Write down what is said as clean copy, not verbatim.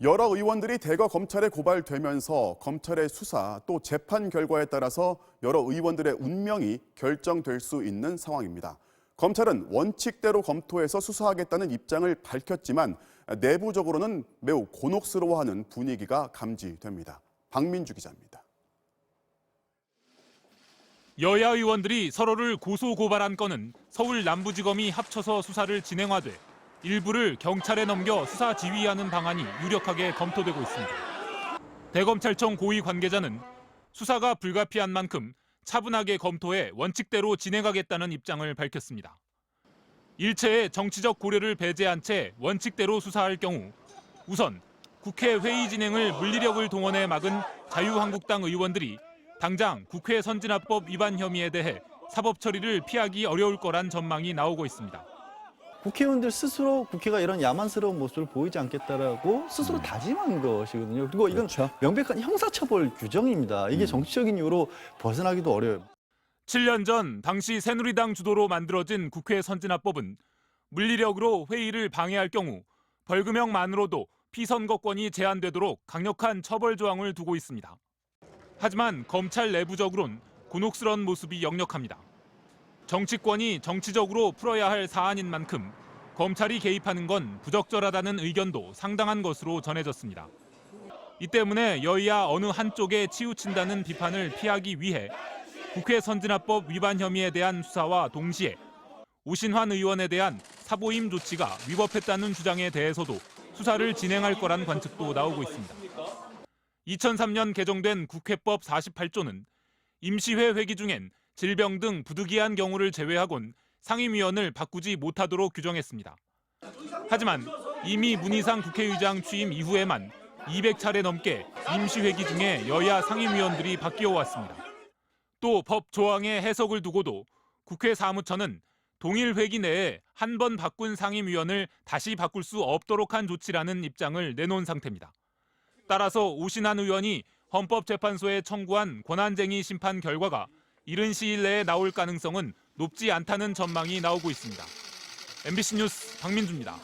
여러 의원들이 대거 검찰에 고발되면서 검찰의 수사 또 재판 결과에 따라서 여러 의원들의 운명이 결정될 수 있는 상황입니다. 검찰은 원칙대로 검토해서 수사하겠다는 입장을 밝혔지만 내부적으로는 매우 곤혹스러워하는 분위기가 감지됩니다. 박민주 기자입니다. 여야 의원들이 서로를 고소고발한 건은 서울 남부지검이 합쳐서 수사를 진행하되 일부를 경찰에 넘겨 수사 지휘하는 방안이 유력하게 검토되고 있습니다. 대검찰청 고위 관계자는 수사가 불가피한 만큼 차분하게 검토해 원칙대로 진행하겠다는 입장을 밝혔습니다. 일체의 정치적 고려를 배제한 채 원칙대로 수사할 경우 우선 국회 회의 진행을 물리력을 동원해 막은 자유한국당 의원들이 당장 국회 선진화법 위반 혐의에 대해 사법 처리를 피하기 어려울 거란 전망이 나오고 있습니다. 국회의원들 스스로 국회가 이런 야만스러운 모습을 보이지 않겠다라고 스스로 다짐한 것이거든요. 그리고 이건 명백한 형사처벌 규정입니다. 이게 정치적인 이유로 벗어나기도 어려워요. 7년 전 당시 새누리당 주도로 만들어진 국회 선진화법은 물리력으로 회의를 방해할 경우 벌금형만으로도 피선거권이 제한되도록 강력한 처벌 조항을 두고 있습니다. 하지만 검찰 내부적으론 곤혹스러운 모습이 역력합니다. 정치권이 정치적으로 풀어야 할 사안인 만큼 검찰이 개입하는 건 부적절하다는 의견도 상당한 것으로 전해졌습니다. 이 때문에 여야 어느 한쪽에 치우친다는 비판을 피하기 위해 국회 선진화법 위반 혐의에 대한 수사와 동시에 오신환 의원에 대한 사보임 조치가 위법했다는 주장에 대해서도 수사를 진행할 거란 관측도 나오고 있습니다. 2003년 개정된 국회법 48조는 임시회 회기 중엔 질병 등 부득이한 경우를 제외하곤 상임위원을 바꾸지 못하도록 규정했습니다. 하지만 이미 문희상 국회의장 취임 이후에만 200차례 넘게 임시회기 중에 여야 상임위원들이 바뀌어 왔습니다. 또 법 조항의 해석을 두고도 국회 사무처는 동일 회기 내에 한 번 바꾼 상임위원을 다시 바꿀 수 없도록 한 조치라는 입장을 내놓은 상태입니다. 따라서 오신환 의원이 헌법재판소에 청구한 권한쟁의 심판 결과가 이른 시일 내에 나올 가능성은 높지 않다는 전망이 나오고 있습니다. MBC 뉴스 박민주입니다.